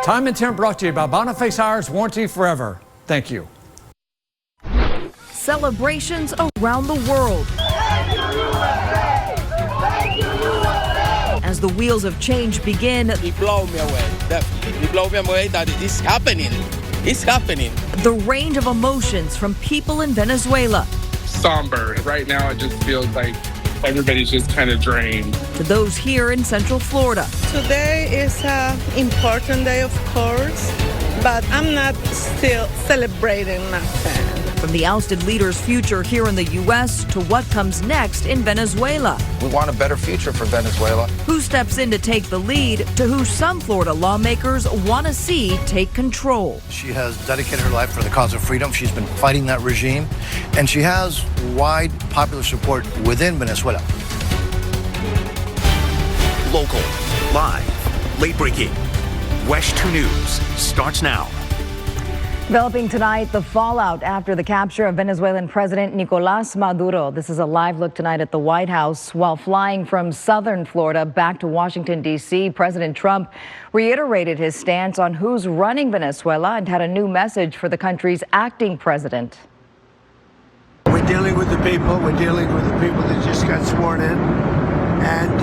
Time and Temp brought to you by Boniface Hires, warranty forever. Thank you. Celebrations around the world as the wheels of change begin. It blows me away. It blows me away that it's happening. It's happening. The range of emotions from people in Venezuela. Somber. Right now, it just feels like everybody's just kind of drained. To those here in Central Florida. Today is an important day, of course, but I'm not still celebrating nothing. From the ousted leader's future here in the U.S. to what comes next in Venezuela. We want a better future for Venezuela. Who steps in to take the lead to who some Florida lawmakers want to see take control. She has dedicated her life for the cause of freedom. She's been fighting that regime, and she has wide popular support within Venezuela. Local, live, late breaking. WESH 2 News starts now. Developing tonight, the fallout after the capture of Venezuelan President Nicolás Maduro. This is a live look tonight at the White House. While flying from southern Florida back to Washington, D.C., President Trump reiterated his stance on who's running Venezuela and had a new message for the country's acting president. We're dealing with the people. We're dealing with the people that just got sworn in. And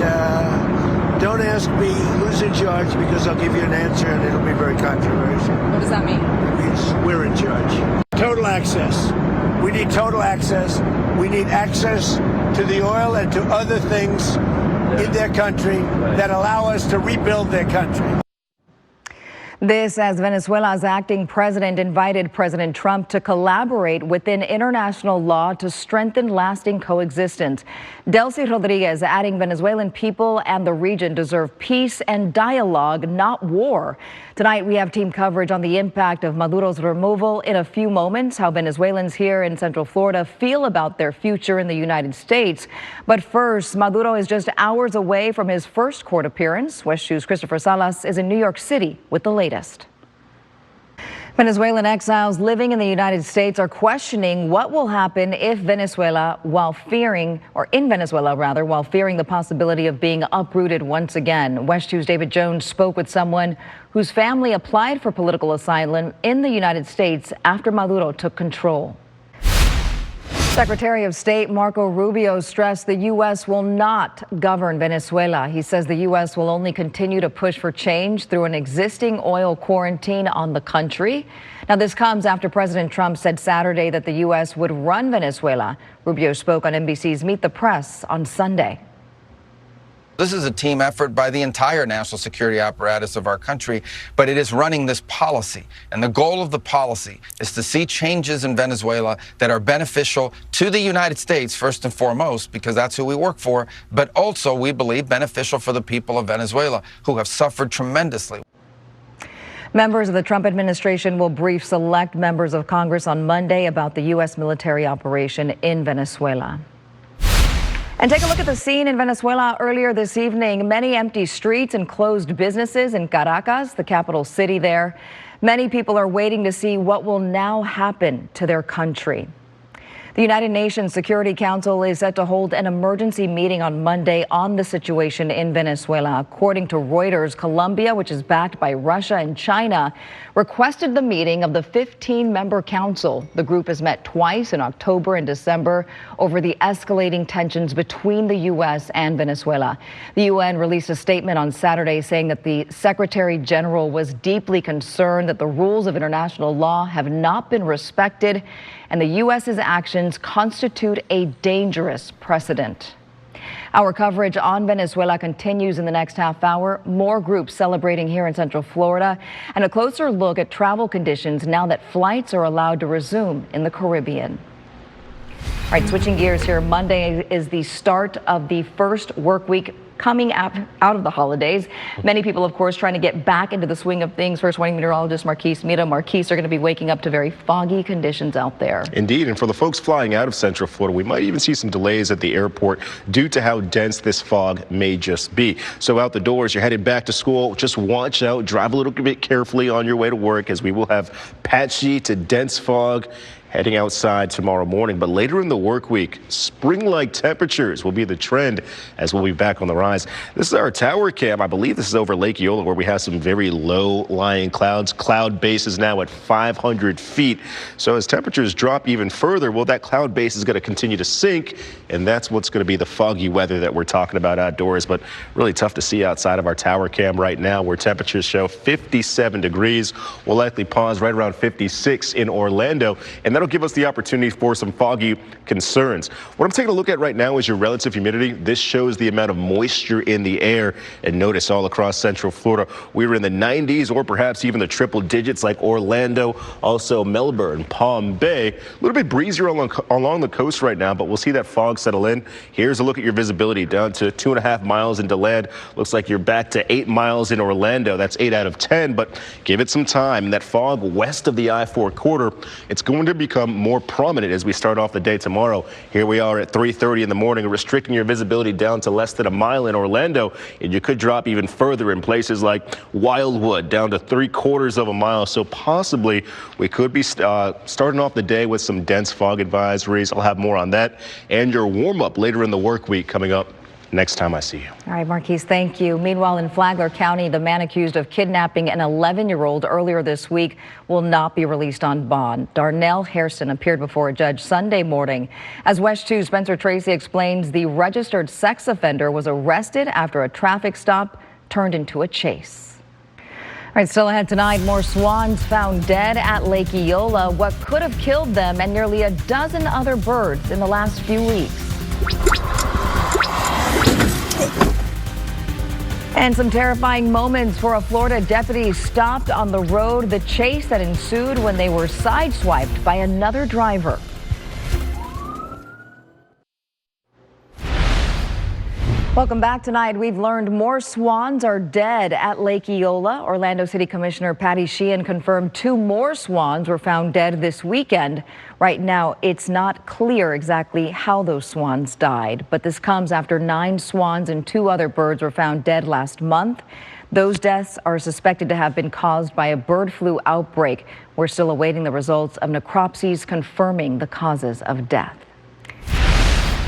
don't ask me who's in charge, because I'll give you an answer and it'll be very controversial. What does that mean? It means we're in charge. Total access. We need total access. We need access to the oil and to other things in their country that allow us to rebuild their country. This as Venezuela's acting president invited President Trump to collaborate within international law to strengthen lasting coexistence. Delcy Rodriguez adding Venezuelan people and the region deserve peace and dialogue, not war. Tonight we have team coverage on the impact of Maduro's removal. In a few moments, how Venezuelans here in Central Florida feel about their future in the United States. But first, Maduro is just hours away from his first court appearance. WESH 2's Christopher Salas is in New York City with the latest. Venezuelan exiles living in the United States are questioning what will happen if in Venezuela, while fearing the possibility of being uprooted once again. WESH 2's David Jones spoke with someone whose family applied for political asylum in the United States after Maduro took control. Secretary of State Marco Rubio stressed the U.S. will not govern Venezuela. He says the U.S. will only continue to push for change through an existing oil quarantine on the country. Now, this comes after President Trump said Saturday that the U.S. would run Venezuela. Rubio spoke on NBC's Meet the Press on Sunday. This is a team effort by the entire national security apparatus of our country, but it is running this policy. And the goal of the policy is to see changes in Venezuela that are beneficial to the United States, first and foremost, because that's who we work for, but also, we believe, beneficial for the people of Venezuela, who have suffered tremendously. Members of the Trump administration will brief select members of Congress on Monday about the U.S. military operation in Venezuela. And take a look at the scene in Venezuela earlier this evening. Many empty streets and closed businesses in Caracas, the capital city there. Many people are waiting to see what will now happen to their country. The United Nations Security Council is set to hold an emergency meeting on Monday on the situation in Venezuela. According to Reuters, Colombia, which is backed by Russia and China, requested the meeting of the 15-member council. The group has met twice in October and December over the escalating tensions between the U.S. and Venezuela. The UN released a statement on Saturday saying that the Secretary General was deeply concerned that the rules of international law have not been respected and the U.S.'s actions constitute a dangerous precedent. Our coverage on Venezuela continues in the next half hour. More groups celebrating here in Central Florida and a closer look at travel conditions now that flights are allowed to resume in the Caribbean. All right, switching gears here. Monday is the start of the first work week coming out of the holidays. Many people, of course, trying to get back into the swing of things. First warning meteorologist Marquise Mira. Marquise, are going to be waking up to very foggy conditions out there. Indeed, and for the folks flying out of Central Florida, we might even see some delays at the airport due to how dense this fog may just be. So out the doors, you're headed back to school, just watch out, drive a little bit carefully on your way to work, as we will have patchy to dense fog heading outside tomorrow morning. But later in the work week, spring-like temperatures will be the trend as we'll be back on the rise. This is our tower cam. I believe this is over Lake Eola, where we have some very low-lying clouds. Cloud base is now at 500 feet. So as temperatures drop even further, well, that cloud base is going to continue to sink, and that's what's going to be the foggy weather that we're talking about outdoors. But really tough to see outside of our tower cam right now, where temperatures show 57 degrees. We'll likely pause right around 56 in Orlando, and that'll give us the opportunity for some foggy concerns. What I'm taking a look at right now is your relative humidity. This shows the amount of moisture in the air, and notice all across Central Florida, we were in the 90s or perhaps even the triple digits like Orlando, also Melbourne, Palm Bay. A little bit breezier along the coast right now, but we'll see that fog settle in. Here's a look at your visibility down to 2.5 miles in DeLand. Looks like you're back to 8 miles in Orlando. That's 8 out of 10, but give it some time. That fog west of the I-4 corridor, it's going to become more prominent as we start off the day tomorrow. Here we are at 3:30 in the morning, restricting your visibility down to less than a mile in Orlando, and you could drop even further in places like Wildwood, down to 3/4 of a mile. So possibly we could be starting off the day with some dense fog advisories. I'll have more on that and your warm-up later in the work week coming up next time I see you. All right, Marquise, thank you. Meanwhile, in Flagler County, the man accused of kidnapping an 11-year-old earlier this week will not be released on bond. Darnell Hairston appeared before a judge Sunday morning. As WESH 2's Spencer Tracy explains, the registered sex offender was arrested after a traffic stop turned into a chase. All right, still ahead tonight, more swans found dead at Lake Eola. What could have killed them and nearly a dozen other birds in the last few weeks. And some terrifying moments for a Florida deputy stopped on the road. The chase that ensued when they were sideswiped by another driver. Welcome back. Tonight, we've learned more swans are dead at Lake Eola. Orlando City Commissioner Patty Sheehan confirmed 2 more swans were found dead this weekend. Right now, it's not clear exactly how those swans died, but this comes after 9 swans and 2 other birds were found dead last month. Those deaths are suspected to have been caused by a bird flu outbreak. We're still awaiting the results of necropsies confirming the causes of death.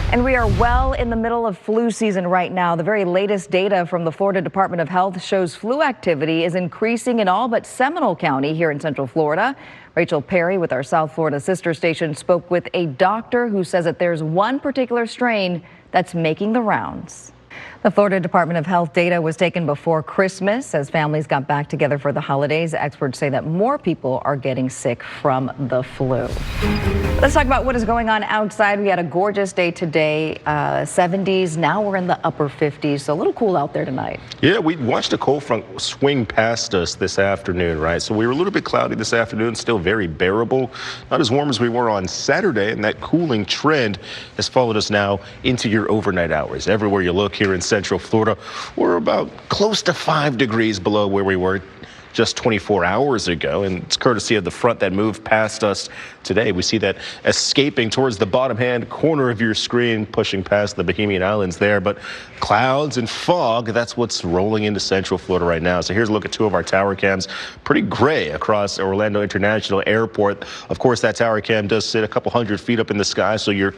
And we are well in the middle of flu season right now. The very latest data from the Florida Department of Health shows flu activity is increasing in all but Seminole County here in Central Florida. Rachel Perry with our South Florida sister station spoke with a doctor who says that there's one particular strain that's making the rounds. The Florida Department of Health data was taken before Christmas as families got back together for the holidays. Experts say that more people are getting sick from the flu. Let's talk about what is going on outside. We had a gorgeous day today, 70s. Now we're in the upper 50s, so a little cool out there tonight. Yeah, we watched a cold front swing past us this afternoon, right? So we were a little bit cloudy this afternoon, still very bearable. Not as warm as we were on Saturday, and that cooling trend has followed us now into your overnight hours. Everywhere you look here in Central Florida, we're about close to 5 degrees below where we were just 24 hours ago, and it's courtesy of the front that moved past us today. We see that escaping towards the bottom hand corner of your screen, pushing past the Bahamian Islands there, but clouds and fog, that's what's rolling into Central Florida right now. So here's a look at 2 of our tower cams. Pretty gray across Orlando International Airport. Of course, that tower cam does sit a couple hundred feet up in the sky, so your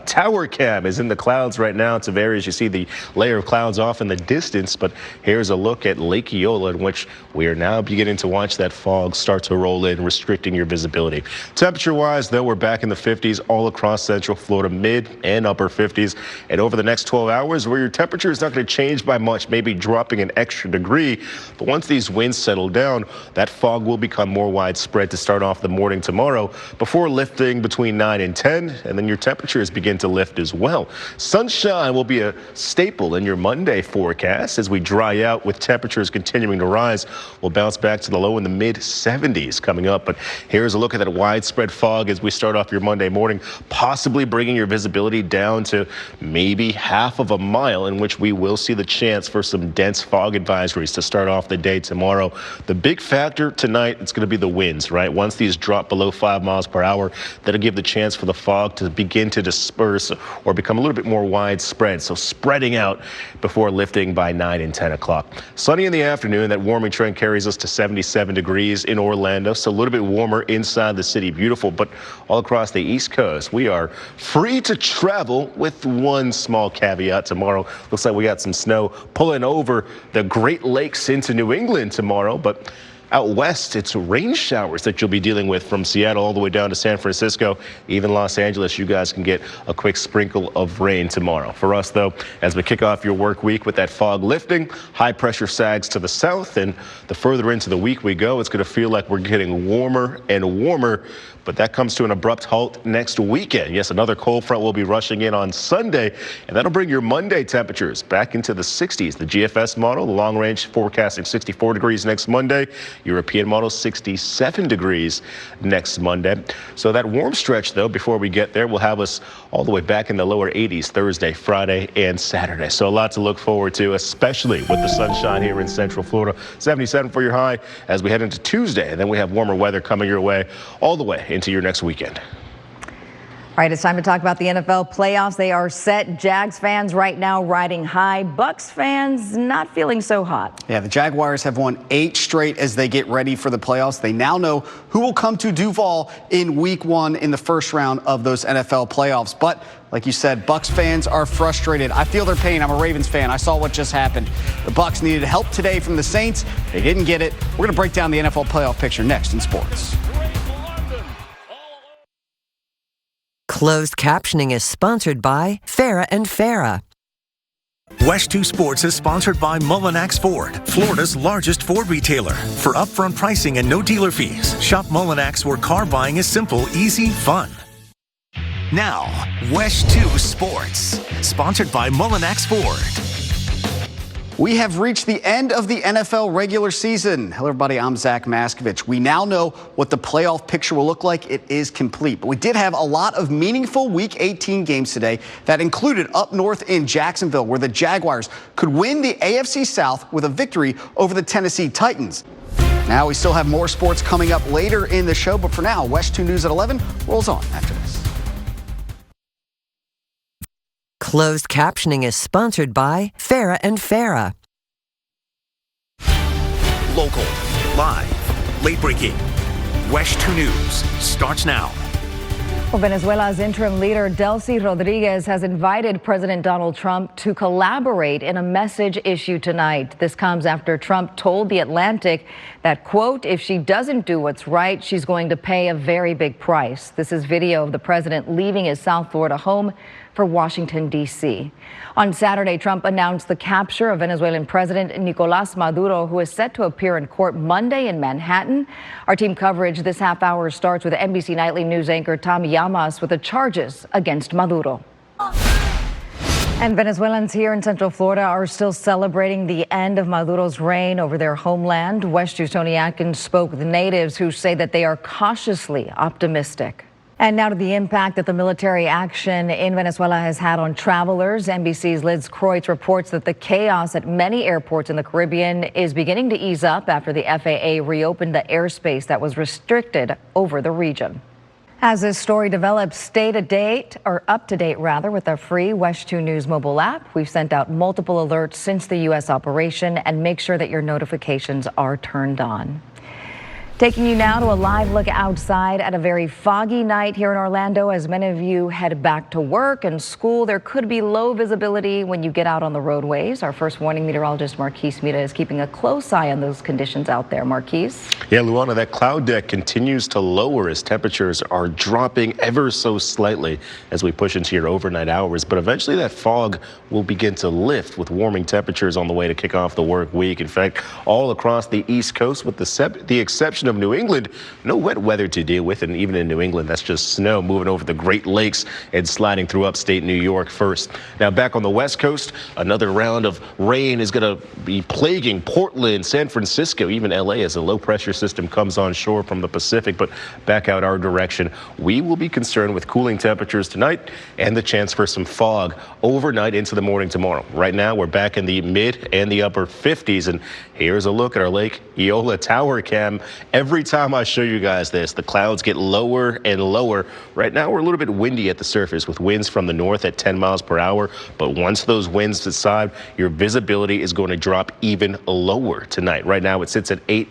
tower cam is in the clouds right now. It's of areas you see the layer of clouds off in the distance, but here's a look at Lake Eola, in which we are now beginning to watch that fog start to roll in, restricting your visibility. Temperature-wise, though, we're back in the 50s all across Central Florida, mid and upper 50s. And over the next 12 hours, where your temperature is not going to change by much, maybe dropping an extra degree. But once these winds settle down, that fog will become more widespread to start off the morning tomorrow, before lifting between 9 and 10, and then your temperatures begin to lift as well. Sunshine will be a staple in your Monday forecast as we dry out with temperatures continuing to rise. We'll bounce back to the low in the mid 70s coming up. But here's a look at that widespread fog as we start off your Monday morning, possibly bringing your visibility down to maybe half of a mile, in which we will see the chance for some dense fog advisories to start off the day tomorrow. The big factor tonight, it's going to be the winds, right? Once these drop below 5 miles per hour, that'll give the chance for the fog to begin to disperse or become a little bit more widespread. So spreading out before lifting by 9 and 10 o'clock. Sunny in the afternoon. That warming trend carries us to 77 degrees in Orlando. So a little bit warmer inside the city. Beautiful. But all across the East Coast, we are free to travel with one small caveat. Tomorrow looks like we got some snow pulling over the Great Lakes into New England tomorrow. But out west, it's rain showers that you'll be dealing with from Seattle all the way down to San Francisco, even Los Angeles. You guys can get a quick sprinkle of rain tomorrow. For us, though, as we kick off your work week with that fog lifting, high pressure sags to the south, and the further into the week we go, it's going to feel like we're getting warmer and warmer. But that comes to an abrupt halt next weekend. Yes, another cold front will be rushing in on Sunday, and that'll bring your Monday temperatures back into the 60s. The GFS model, the long range, forecasting 64 degrees next Monday. European model, 67 degrees next Monday. So that warm stretch, though, before we get there, will have us all the way back in the lower 80s Thursday, Friday, and Saturday. So a lot to look forward to, especially with the sunshine here in Central Florida. 77 for your high as we head into Tuesday, and then we have warmer weather coming your way all the way into your next weekend. All right, it's time to talk about the NFL playoffs. They are set. Jags fans right now riding high. Bucks fans not feeling so hot. Yeah, the Jaguars have won 8 straight as they get ready for the playoffs. They now know who will come to Duval in week 1 in the first round of those NFL playoffs. But like you said, Bucks fans are frustrated. I feel their pain. I'm a Ravens fan. I saw what just happened. The Bucks needed help today from the Saints. They didn't get it. We're going to break down the NFL playoff picture next in sports. Closed captioning is sponsored by Farah and Farah. WESH 2 Sports is sponsored by Mullinax Ford, Florida's largest Ford retailer. For upfront pricing and no dealer fees, shop Mullinax where car buying is simple, easy, fun. Now, WESH 2 Sports, sponsored by Mullinax Ford. We have reached the end of the NFL regular season. Hello, everybody. I'm Zach Maskovich. We now know what the playoff picture will look like. It is complete. But we did have a lot of meaningful Week 18 games today that included up north in Jacksonville, where the Jaguars could win the AFC South with a victory over the Tennessee Titans. Now we still have more sports coming up later in the show. But for now, WESH 2 News at 11 rolls on after this. Closed captioning is sponsored by Farah and Farah. Local, live, late breaking. WESH 2 News starts now. Well, Venezuela's interim leader, Delcy Rodriguez, has invited President Donald Trump to collaborate in a message issued tonight. This comes after Trump told The Atlantic that, quote, if she doesn't do what's right, she's going to pay a very big price. This is video of the president leaving his South Florida home for Washington, D.C. On Saturday, Trump announced the capture of Venezuelan President Nicolás Maduro, who is set to appear in court Monday in Manhattan. Our team coverage this half hour starts with NBC Nightly News anchor Tommy Llamas with the charges against Maduro. And Venezuelans here in Central Florida are still celebrating the end of Maduro's reign over their homeland. WESH 2's Tony Atkins spoke with natives who say that they are cautiously optimistic. And now to the impact that the military action in Venezuela has had on travelers. NBC's Liz Kreutz reports that the chaos at many airports in the Caribbean is beginning to ease up after the FAA reopened the airspace that was restricted over the region. As this story develops, up to date with our free WESH 2 News mobile app. We've sent out multiple alerts since the U.S. operation, and make sure that your notifications are turned on. Taking you now to a live look outside at a very foggy night here in Orlando. As many of you head back to work and school, there could be low visibility when you get out on the roadways. Our first warning meteorologist, Marquise Mita, is keeping a close eye on those conditions out there. Marquise? Yeah, Luana, that cloud deck continues to lower as temperatures are dropping ever so slightly as we push into your overnight hours. But eventually that fog will begin to lift with warming temperatures on the way to kick off the work week. In fact, all across the East Coast, with the exception of New England, no wet weather to deal with. And even in New England, that's just snow moving over the Great Lakes and sliding through upstate New York first. Now back on the West Coast, another round of rain is going to be plaguing Portland, San Francisco, even LA as a low pressure system comes on shore from the Pacific. But back out our direction, we will be concerned with cooling temperatures tonight and the chance for some fog overnight into the morning tomorrow. Right now, we're back in the mid and the upper 50s. And Here's a look at our Lake Eola Tower cam. Every time I show you guys this, the clouds get lower and lower. Right now, we're a little bit windy at the surface with winds from the north at 10 miles per hour. But once those winds subside, your visibility is going to drop even lower tonight. Right now, it sits at 8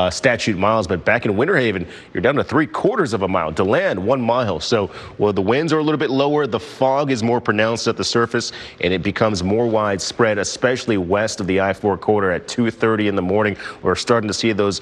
statute miles. But back in Winter Haven, you're down to 3/4 of a mile. DeLand, 1 mile. So while the winds are a little bit lower, the fog is more pronounced at the surface, and it becomes more widespread, especially west of the I-4 corridor at 2:30 in the morning. We're starting to see those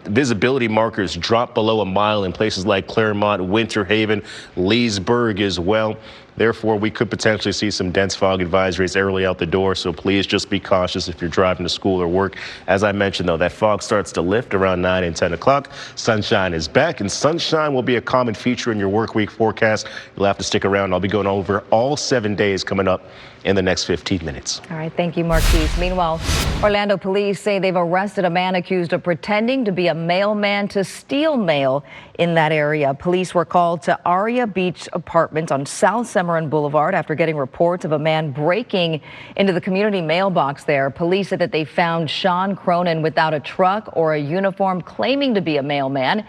visibility markers drop below a mile in places like Claremont, Winter Haven, Leesburg as well. Therefore, we could potentially see some dense fog advisories early out the door, so please just be cautious if you're driving to school or work. As I mentioned, though, that fog starts to lift around 9 and 10 o'clock. Sunshine is back, and sunshine will be a common feature in your work week forecast. You'll have to stick around. I'll be going over all 7 days coming up in the next 15 minutes. All right, thank you, Marquise. Meanwhile, Orlando police say they've arrested a man accused of pretending to be a mailman to steal mail in that area. Police were called to Aria Beach Apartments on South Cimarron Boulevard after getting reports of a man breaking into the community mailbox there. Police said that they found Sean Cronin without a truck or a uniform claiming to be a mailman.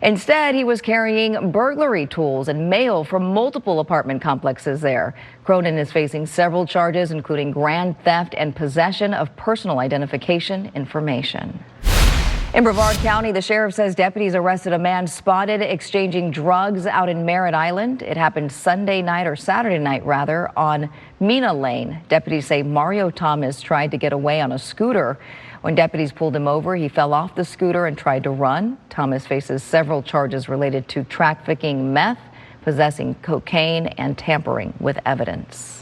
Instead, he was carrying burglary tools and mail from multiple apartment complexes there. Cronin is facing several charges, including grand theft and possession of personal identification information. In Brevard County, the sheriff says deputies arrested a man spotted exchanging drugs out in Merritt Island. It happened Sunday night, or Saturday night rather, on Mina Lane. Deputies say Mario Thomas tried to get away on a scooter. When deputies pulled him over, he fell off the scooter and tried to run. Thomas faces several charges related to trafficking meth, possessing cocaine, and tampering with evidence.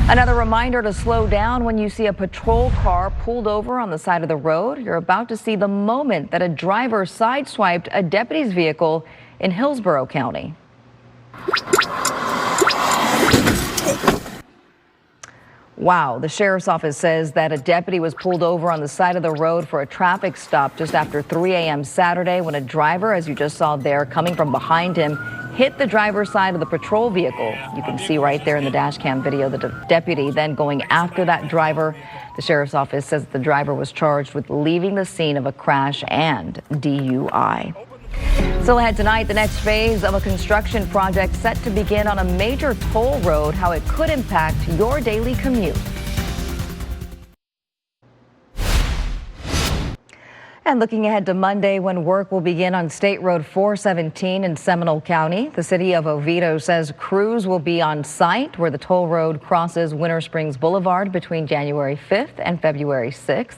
Another reminder to slow down when you see a patrol car pulled over on the side of the road. You're about to see the moment that a driver sideswiped a deputy's vehicle in Hillsborough County. Wow, the sheriff's office says that a deputy was pulled over on the side of the road for a traffic stop just after 3 a.m. Saturday when a driver, as you just saw there, coming from behind him, hit the driver's side of the patrol vehicle. You can see right there in the dash cam video the deputy then going after that driver. The sheriff's office says the driver was charged with leaving the scene of a crash and DUI. Still ahead tonight, the next phase of a construction project set to begin on a major toll road, how it could impact your daily commute. And looking ahead to Monday when work will begin on State Road 417 in Seminole County. The city of Oviedo says crews will be on site where the toll road crosses Winter Springs Boulevard between January 5th and February 6th.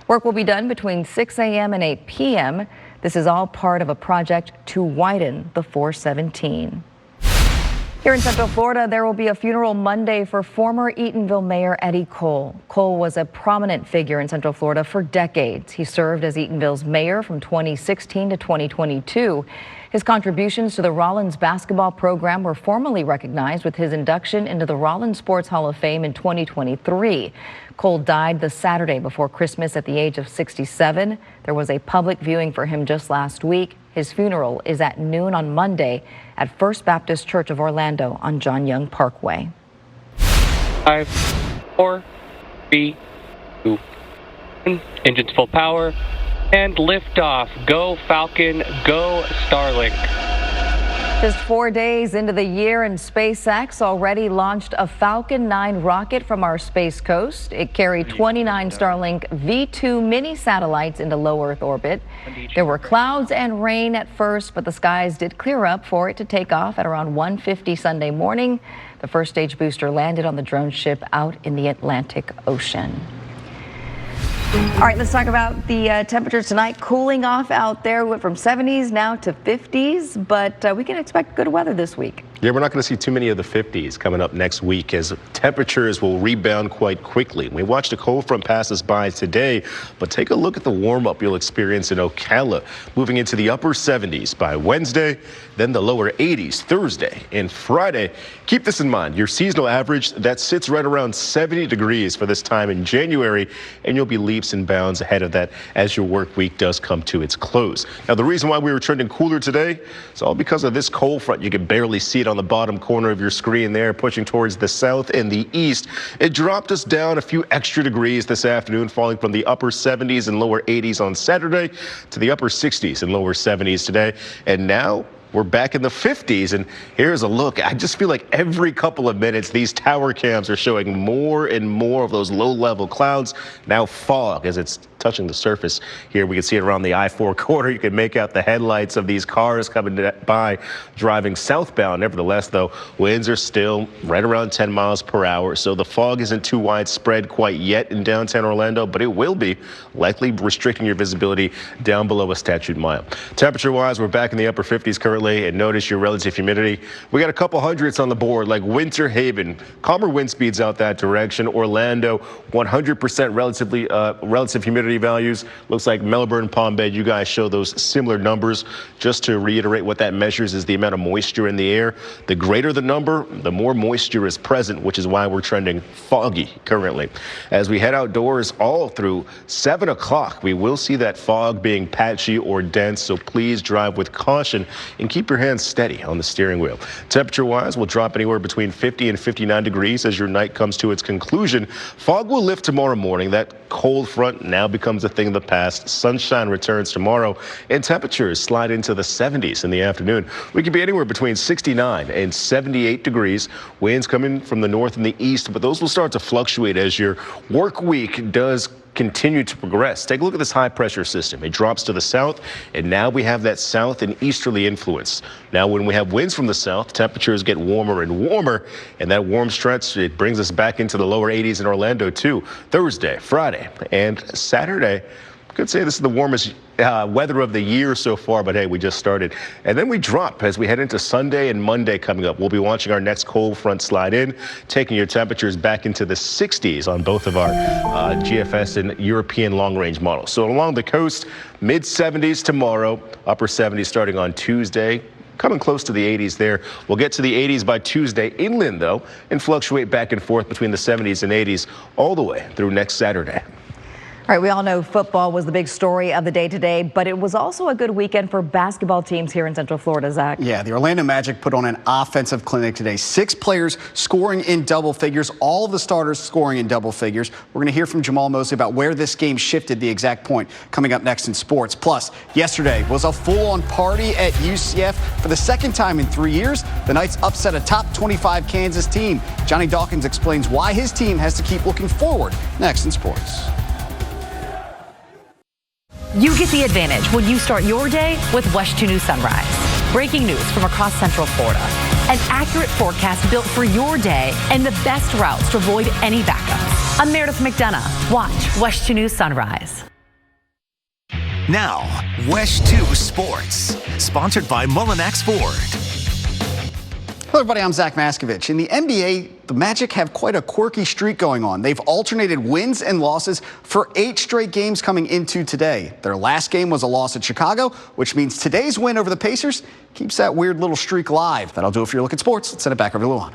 Work will be done between 6 a.m. and 8 p.m. This is all part of a project to widen the 417. Here in Central Florida, there will be a funeral Monday for former Eatonville Mayor Eddie Cole. Cole was a prominent figure in Central Florida for decades. He served as Eatonville's mayor from 2016 to 2022. His contributions to the Rollins basketball program were formally recognized with his induction into the Rollins Sports Hall of Fame in 2023. Cole died the Saturday before Christmas at the age of 67. There was a public viewing for him just last week. His funeral is at noon on Monday at First Baptist Church of Orlando on John Young Parkway. 5, 4, 3, 2, 1. Engines full power and liftoff. Go Falcon, go Starlink. Just 4 days into the year, and SpaceX already launched a Falcon 9 rocket from our Space Coast. It carried 29 Starlink V2 mini satellites into low Earth orbit. There were clouds and rain at first, but the skies did clear up for it to take off at around 1:50 Sunday morning. The first stage booster landed on the drone ship out in the Atlantic Ocean. All right, let's talk about the temperatures tonight. Cooling off out there. We went from 70s now to 50s, but we can expect good weather this week. Yeah, we're not going to see too many of the 50s coming up next week as temperatures will rebound quite quickly. We watched a cold front pass us by today, but take a look at the warm-up you'll experience in Ocala, moving into the upper 70s by Wednesday, then the lower 80s Thursday and Friday. Keep this in mind, your seasonal average, that sits right around 70 degrees for this time in January, and you'll be leaps and bounds ahead of that as your work week does come to its close. Now, the reason why we were trending cooler today is all because of this cold front. You can barely see it on the bottom corner of your screen there, pushing towards the south and the east. It dropped us down a few extra degrees this afternoon, falling from the upper 70s and lower 80s on Saturday to the upper 60s and lower 70s today. And now we're back in the 50s, and here's a look. I just feel like every couple of minutes, these tower cams are showing more and more of those low-level clouds. Now fog as it's touching the surface here. We can see it around the I-4 corridor. You can make out the headlights of these cars coming by, driving southbound. Nevertheless, though, winds are still right around 10 miles per hour, so the fog isn't too widespread quite yet in downtown Orlando, but it will be, likely restricting your visibility down below a statute mile. Temperature-wise, we're back in the upper 50s currently. And notice your relative humidity. We got a couple hundreds on the board, like Winter Haven, calmer wind speeds out that direction. Orlando, 100% relative humidity values. Looks like Melbourne, Palm Bay, you guys show those similar numbers. Just to reiterate, what that measures is the amount of moisture in the air. The greater the number, the more moisture is present, which is why we're trending foggy currently. As we head outdoors all through 7 o'clock, we will see that fog being patchy or dense, so please drive with caution and keep your hands steady on the steering wheel. Temperature-wise, will drop anywhere between 50 and 59 degrees as your night comes to its conclusion. Fog will lift tomorrow morning. That cold front now becomes a thing of the past. Sunshine returns tomorrow, and temperatures slide into the 70s in the afternoon. We could be anywhere between 69 and 78 degrees. Winds coming from the north and the east, but those will start to fluctuate as your work week does continue to progress. Take a look at this high pressure system. It drops to the south, and now we have that south and easterly influence. Now when we have winds from the south, temperatures get warmer and warmer, and that warm stretch, it brings us back into the lower 80s in Orlando too. Thursday, Friday, and Saturday, I could say this is the warmest weather of the year so far, but hey, we just started. And then we drop as we head into Sunday and Monday coming up. We'll be watching our next cold front slide in, taking your temperatures back into the 60s on both of our GFS and European long-range models. So along the coast, mid-70s tomorrow, upper 70s starting on Tuesday. Coming close to the 80s there. We'll get to the 80s by Tuesday inland, though, and fluctuate back and forth between the 70s and 80s all the way through next Saturday. All right, we all know football was the big story of the day today, but it was also a good weekend for basketball teams here in Central Florida, Zach. Yeah, the Orlando Magic put on an offensive clinic today. 6 players scoring in double figures, all of the starters scoring in double figures. We're going to hear from Jamal Mosley about where this game shifted the exact point coming up next in sports. Plus, yesterday was a full-on party at UCF. For the second time in 3 years, the Knights upset a top 25 Kansas team. Johnny Dawkins explains why his team has to keep looking forward next in sports. You get the advantage when you start your day with WESH 2 News Sunrise. Breaking news from across Central Florida. An accurate forecast built for your day and the best routes to avoid any backups. I'm Meredith McDonough. Watch WESH 2 News Sunrise. Now, WESH 2 Sports, sponsored by Mullinax Ford. Hello, everybody. I'm Zach Maskovich. In the NBA, the Magic have quite a quirky streak going on. They've alternated wins and losses for 8 straight games coming into today. Their last game was a loss at Chicago, which means today's win over the Pacers keeps that weird little streak live. That'll do it for your look at sports. Let's send it back over to Luana.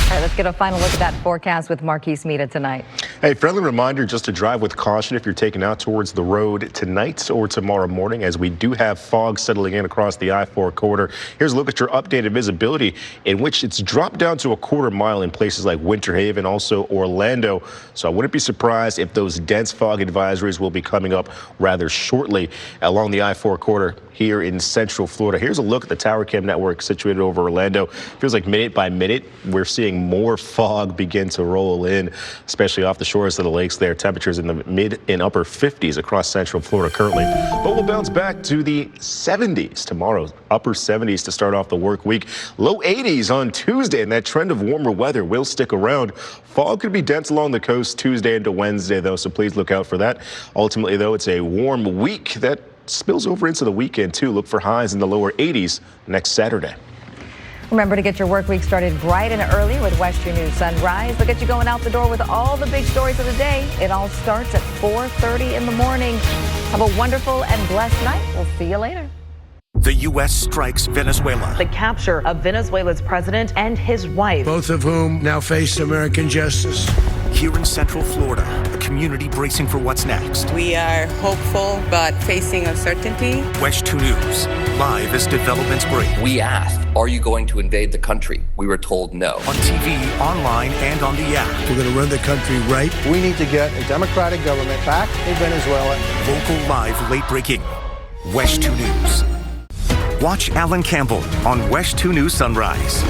All right, let's get a final look at that forecast with Marquise Mita tonight. Hey, friendly reminder just to drive with caution if you're taking out towards the road tonight or tomorrow morning, as we do have fog settling in across the I-4 corridor. Here's a look at your updated visibility, in which it's dropped down to a quarter mile in places like Winter Haven, also Orlando. So I wouldn't be surprised if those dense fog advisories will be coming up rather shortly along the I-4 corridor here in Central Florida. Here's a look at the tower cam network situated over Orlando. Feels like minute by minute, we're seeing more fog begin to roll in, especially off the shores of the lakes there. Temperatures in the mid and upper 50s across Central Florida currently. But we'll bounce back to the 70s tomorrow, upper 70s to start off the work week. Low 80s on Tuesday, and that trend of warmer weather will stick around. Fog could be dense along the coast Tuesday into Wednesday, though, so please look out for that. Ultimately, though, it's a warm week that spills over into the weekend, too. Look for highs in the lower 80s next Saturday. Remember to get your work week started bright and early with WESH 2 News Sunrise. They'll get you going out the door with all the big stories of the day. It all starts at 4:30 in the morning. Have a wonderful and blessed night. We'll see you later. The U.S. strikes Venezuela. The capture of Venezuela's president and his wife. Both of whom now face American justice. Here in Central Florida, a community bracing for what's next. We are hopeful but facing uncertainty. WESH 2 News, live as developments break. We asked, are you going to invade the country? We were told no. On TV, online, and on the app. We're going to run the country right. We need to get a democratic government back in Venezuela. Local, live, late breaking. WESH 2 News. Watch Alan Campbell on WESH 2 News Sunrise.